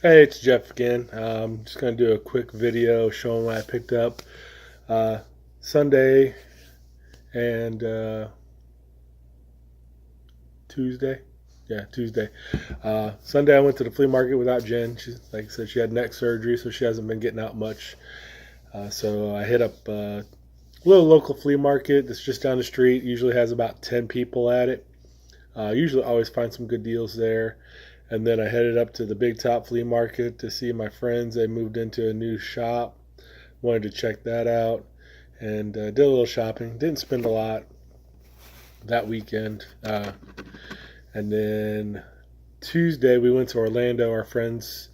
Hey, it's Jeff again. Just going to do a quick video showing what I picked up uh, Sunday and Tuesday. Yeah, Tuesday. Sunday I went to the flea market without Jen. She, like I said, she had neck surgery, so she hasn't been getting out much. So I hit up a little local flea market that's just down the street. Usually has about 10 people at it. Usually always find some good deals there. And then I headed up to the Big Top Flea Market to see my friends. They moved into a new shop. Wanted to check that out and did a little shopping. Didn't spend a lot that weekend. And then Tuesday we went to Orlando. Our friends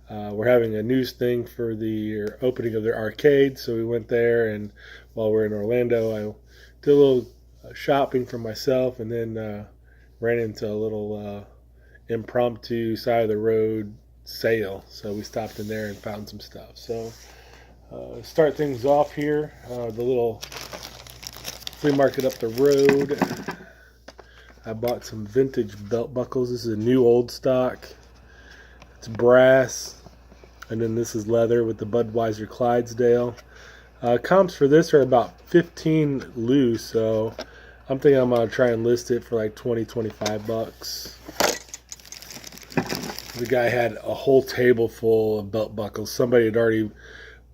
were having a news thing for the opening of their arcade, so we went there. And while we're in Orlando, I did a little shopping for myself, and then ran into a little impromptu side of the road sale. So we stopped in there and found some stuff. So start things off here. The little flea market up the road. I bought some vintage belt buckles. This is a new old stock. It's brass. And then this is leather with the Budweiser Clydesdale. Comps for this are about 15 loose. So I'm thinking I'm going to try and list it for like 20, 25 bucks. The guy had a whole table full of belt buckles. Somebody had already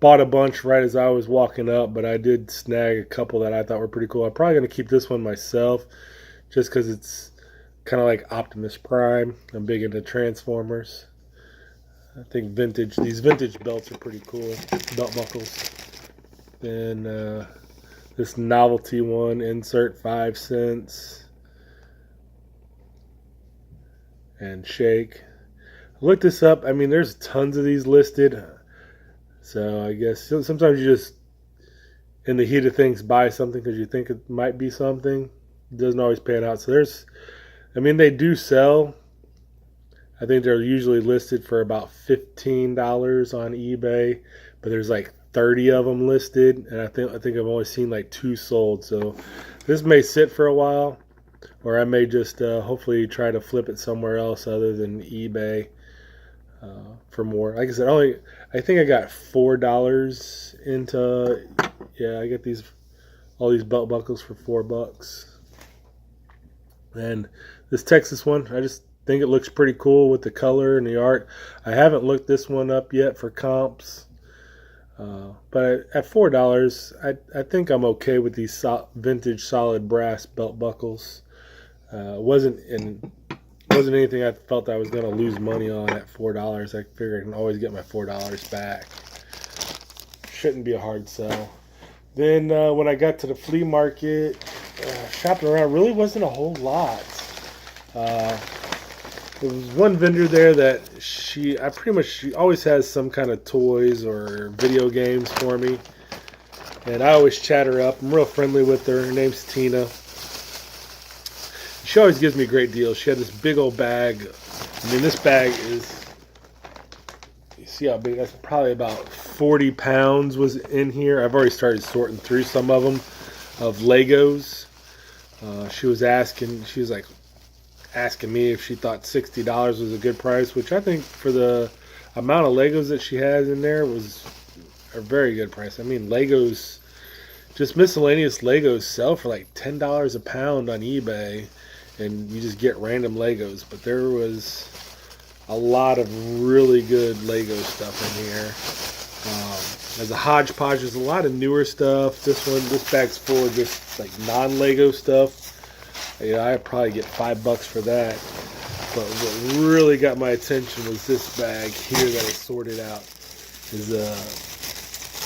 bought a bunch right as I was walking up, but I did snag a couple that I thought were pretty cool. I'm probably going to keep this one myself just because it's kind of like Optimus Prime. I'm big into Transformers. I think these vintage belts are pretty cool, belt buckles. Then this novelty one, insert 5 cents and shake. Look this up. I mean, there's tons of these listed. So I guess sometimes you just, in the heat of things, buy something because you think it might be something. It doesn't always pan out. So they do sell. I think they're usually listed for about $15 on eBay, but there's like 30 of them listed, and I think I've only seen like 2 sold. So this may sit for a while, or I may just hopefully try to flip it somewhere else other than eBay. For more. Like I said, I think I got $4 into. Yeah, I get all these belt buckles for $4. And this Texas one, I just think it looks pretty cool with the color and the art. I haven't looked this one up yet for comps, but at $4, I think I'm okay with these vintage solid brass belt buckles. Wasn't anything I felt I was going to lose money on at $4. I figure I can always get my $4 back. Shouldn't be a hard sell. Then when I got to the flea market, shopping around really wasn't a whole lot. There was one vendor there that she always has some kind of toys or video games for me. And I always chat her up. I'm real friendly with her. Her name's Tina. She always gives me great deals. She had this big old bag. I mean, this bag is, you see how big, that's probably about 40 pounds was in here. I've already started sorting through some of them, of Legos. She was asking me if she thought $60 was a good price, which I think for the amount of Legos that she has in there was a very good price. I mean, Legos, just miscellaneous Legos sell for like $10 a pound on eBay. And you just get random Legos. But there was a lot of really good Lego stuff in here. As a hodgepodge, there's a lot of newer stuff. This bag's full of just like non-Lego stuff. I'd probably get $5 for that. But what really got my attention was this bag here that I sorted out.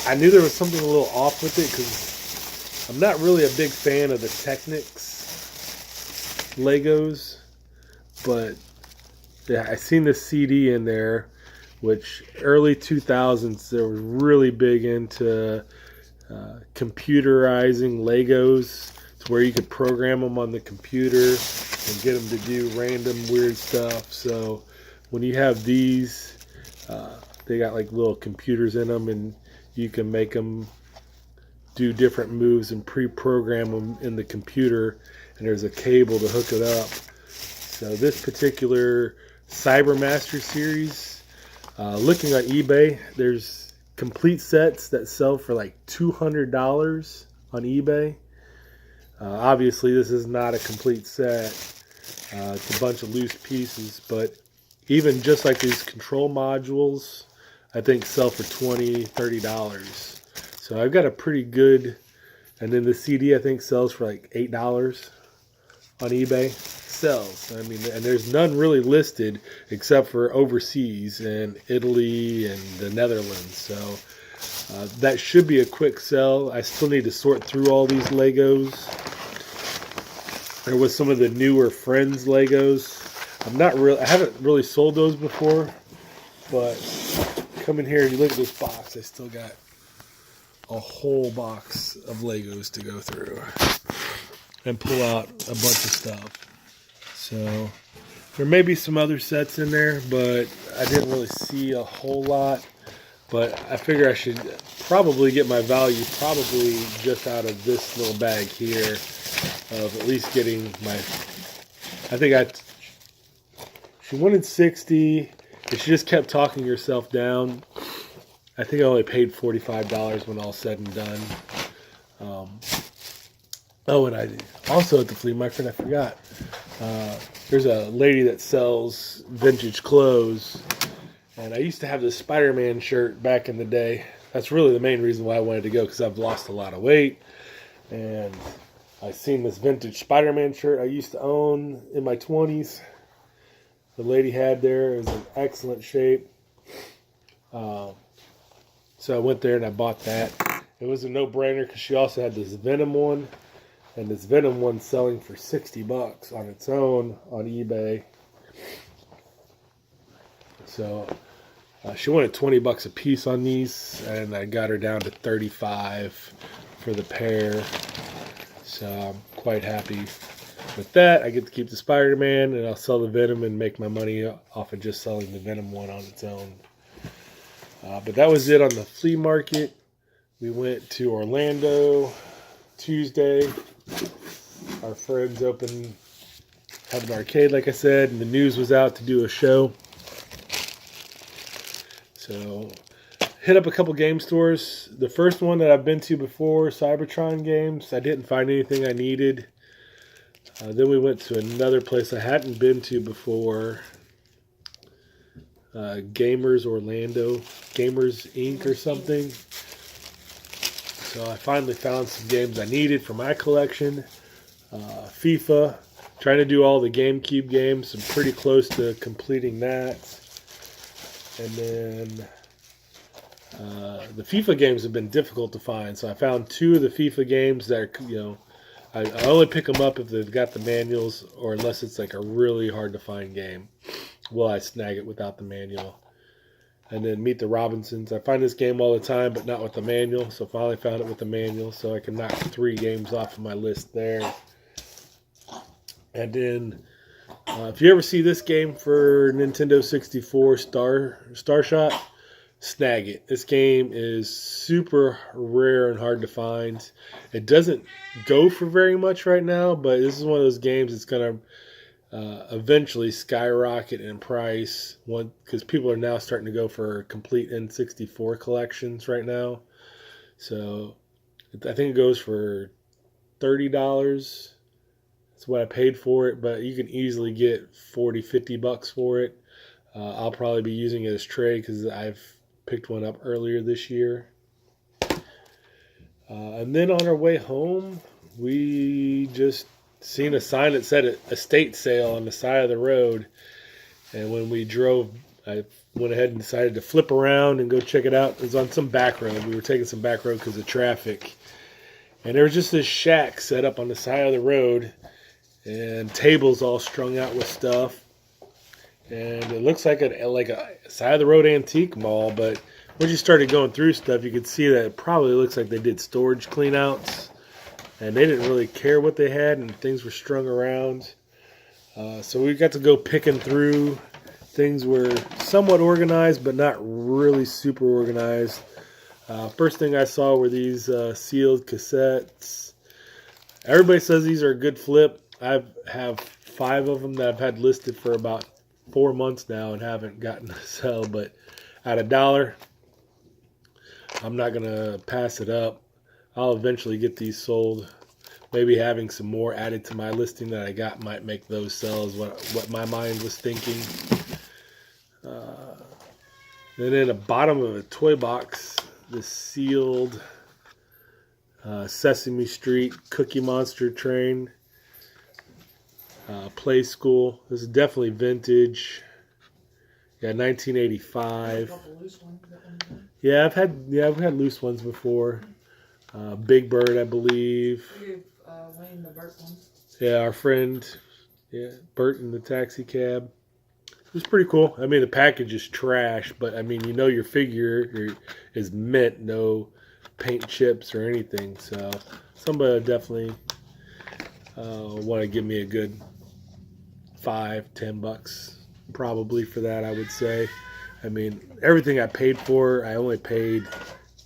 I knew there was something a little off with it because I'm not really a big fan of the Technics Legos, but yeah, I seen this CD in there, which early 2000s they were really big into computerizing Legos to where you could program them on the computer and get them to do random weird stuff. So when you have these, they got like little computers in them, and you can make them do different moves and pre-program them in the computer, and there's a cable to hook it up. So this particular Cybermaster series, Looking on eBay, there's complete sets that sell for like $200 on eBay. Obviously, this is not a complete set. It's a bunch of loose pieces, but even just like these control modules, I think sell for $20, $30. So I've got a pretty good, and then the CD I think sells for like $8 on eBay. Sells. I mean, and there's none really listed except for overseas and Italy and the Netherlands. So that should be a quick sell. I still need to sort through all these Legos. There was some of the newer Friends Legos. I haven't really sold those before, but come in here and you look at this box. I still got a whole box of Legos to go through and pull out a bunch of stuff. So there may be some other sets in there, but I didn't really see a whole lot. But I figure I should probably get my value probably just out of this little bag here of at least getting my, she wanted 60. If she just kept talking herself down, I think I only paid $45 when all said and done. And I also at the flea market, I forgot. There's a lady that sells vintage clothes, and I used to have this Spider-Man shirt back in the day. That's really the main reason why I wanted to go, because I've lost a lot of weight, and I seen this vintage Spider-Man shirt I used to own in my 20s. The lady had there. It was in excellent shape. So I went there and I bought that. It was a no-brainer because she also had this Venom one. And this Venom one's selling for $60 on its own on eBay. So she wanted $20 a piece on these, and I got her down to $35 for the pair. So I'm quite happy with that. I get to keep the Spider-Man, and I'll sell the Venom and make my money off of just selling the Venom one on its own. But that was it on the flea market. We went to Orlando Tuesday. Our friends had an arcade, like I said, and the news was out to do a show. So hit up a couple game stores. The first one that I've been to before, Cybertron Games, I didn't find anything I needed. Then we went to another place I hadn't been to before, Gamers Orlando, Gamers Inc. or something. So I finally found some games I needed for my collection. FIFA, trying to do all the GameCube games. I'm pretty close to completing that. And then the FIFA games have been difficult to find. So I found 2 of the FIFA games that are, I only pick them up if they've got the manuals, or unless it's like a really hard to find game. Well, I snag it without the manual. And then Meet the Robinsons. I find this game all the time, but not with the manual. So finally found it with the manual, so I can knock 3 games off of my list there. And then, if you ever see this game for Nintendo 64, Starshot, snag it. This game is super rare and hard to find. It doesn't go for very much right now, but this is one of those games that's going to eventually skyrocket in price, because people are now starting to go for complete N64 collections right now. So I think it goes for $30. That's what I paid for it, but you can easily get $40-$50 for it. I'll probably be using it as trade because I've picked one up earlier this year. And then on our way home, we just seen a sign that said estate sale on the side of the road. And when we drove, I went ahead and decided to flip around and go check it out. It was on some back road. We were taking some back road because of traffic. And there was just this shack set up on the side of the road, and tables all strung out with stuff. And it looks like a side of the road antique mall, but once you started going through stuff, you could see that it probably looks like they did storage cleanouts, and they didn't really care what they had, and things were strung around. So we got to go picking through. Things were somewhat organized, but not really super organized. First thing I saw were these sealed cassettes. Everybody says these are a good flip. I have 5 of them that I've had listed for about 4 months now and haven't gotten to sell. But at $1, I'm not going to pass it up. I'll eventually get these sold. Maybe having some more added to my listing that I got might make those sell, is what my mind was thinking. Then in the bottom of a toy box, the sealed Sesame Street Cookie Monster train. Play School. This is definitely vintage. Yeah, 1985. Yeah, I've had loose ones before. Big Bird, I believe. Wayne the Burt one. Yeah, our friend, Bert in the taxi cab. It was pretty cool. I mean, the package is trash, but I mean, your figure is mint, no paint chips or anything. So somebody definitely want to give me a good $5-10 probably for that, I would say. I mean, everything I paid for, I only paid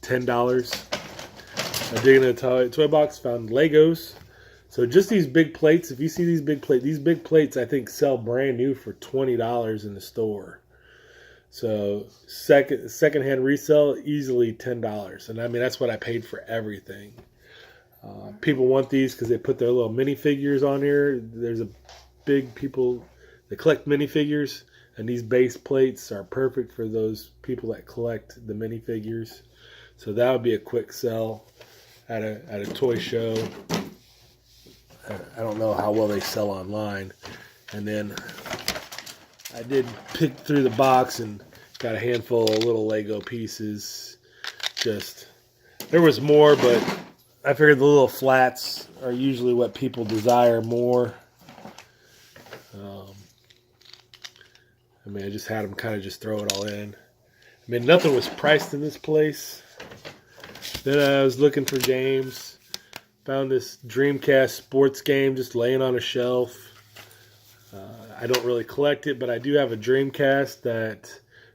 $10. I dig into the toy box, found Legos. So just these big plates, if you see these big plates I think sell brand new for $20 in the store. So secondhand resale, easily $10. And I mean, that's what I paid for everything. People want these because they put their little minifigures on here. There's a big people that collect minifigures, and these base plates are perfect for those people that collect the minifigures. So that would be a quick sell at a toy show. I don't know how well they sell online. And then I did pick through the box and got a handful of little Lego pieces. There was more, but I figured the little flats are usually what people desire more. I mean, I just had them kind of just throw it all in. I mean, nothing was priced in this place. Then I was looking for games. Found this Dreamcast sports game just laying on a shelf. I don't really collect it, but I do have a Dreamcast that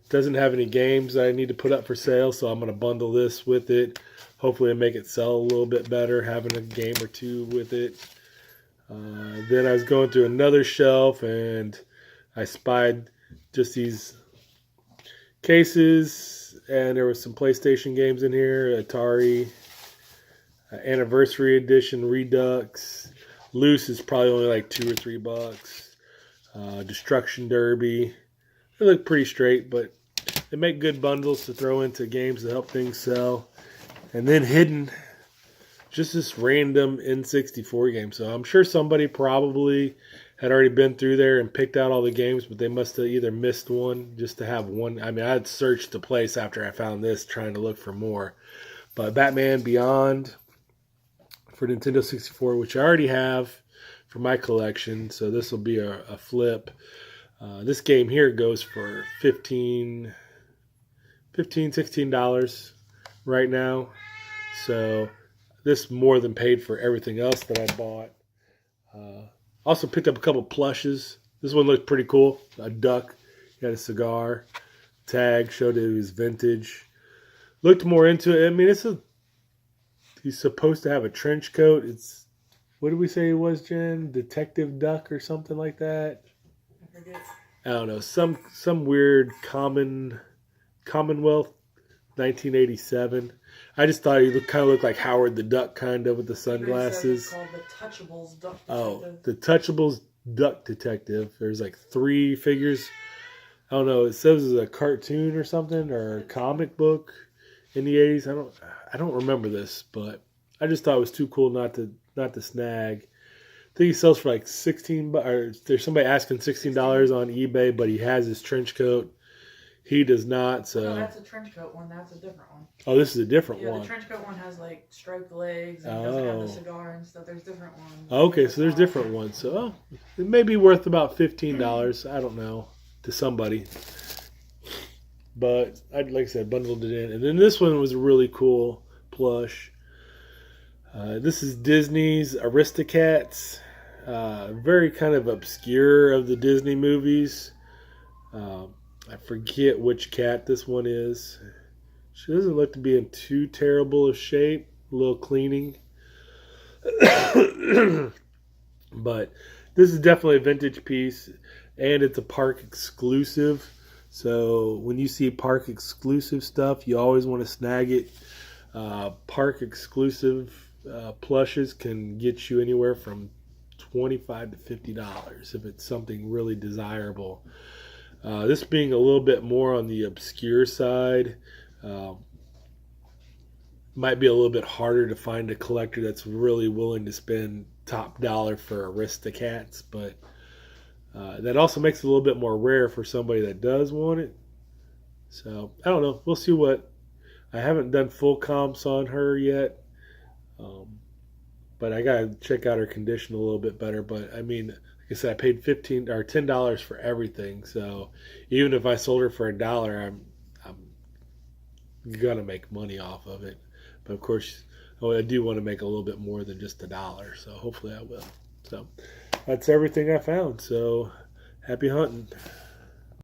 doesn't have any games that I need to put up for sale, so I'm going to bundle this with it. Hopefully make it sell a little bit better, having a game or two with it. Then I was going through another shelf, and I spied just these cases, and there was some PlayStation games in here, Atari, Anniversary Edition, Redux. Loose is probably only like $2 or $3. Destruction Derby. They look pretty straight, but they make good bundles to throw into games to help things sell. And then hidden, just this random N64 game. So I'm sure somebody probably had already been through there and picked out all the games, but they must have either missed one just to have one. I mean, I had searched the place after I found this, trying to look for more. But Batman Beyond for Nintendo 64, which I already have for my collection, so this will be a flip. This game here goes for $16 right now. So this more than paid for everything else that I bought. Also picked up a couple plushes. This one looked pretty cool. A duck. He had a cigar. Tag showed it was vintage. Looked more into it. I mean, he's supposed to have a trench coat. What did we say it was, Jen? Detective Duck or something like that? I forget. I don't know. Some weird Commonwealth 1987. I just thought he kind of looked like Howard the Duck, kind of, with the sunglasses. It's called the Touchables Duck Detective. Oh, the Touchables Duck Detective. There's like 3 figures. I don't know. It says it's a cartoon or something, or a comic book in the 80s. I don't remember this, but I just thought it was too cool not to snag. I think he sells for like $16. Or there's somebody asking $16 on eBay, but he has his trench coat. He does not. So no, that's a trench coat one. That's a different one. Oh, this is a different one. Yeah, the trench coat one has like striped legs and doesn't have the cigar and stuff. There's different ones. Okay, so there's different ones. So it may be worth about $15. I don't know, to somebody. But like I said, bundled it in. And then this one was a really cool plush. This is Disney's Aristocats. Very kind of obscure of the Disney movies. I forget which cat this one is. She doesn't look to be in too terrible of shape. A little cleaning. But this is definitely a vintage piece. and it's a park exclusive. So when you see park exclusive stuff, you always want to snag it. Park exclusive plushes can get you anywhere from $25 to $50 if it's something really desirable. This being a little bit more on the obscure side, might be a little bit harder to find a collector that's really willing to spend top dollar for Aristocats, but that also makes it a little bit more rare for somebody that does want it. So I don't know. We'll see what. I haven't done full comps on her yet, but I gotta check out her condition a little bit better. But I mean, like I said, I paid $10 for everything. So even if I sold her for $1, I'm gonna make money off of it. But of course, I do want to make a little bit more than just $1. So hopefully I will. So that's everything I found. So happy hunting.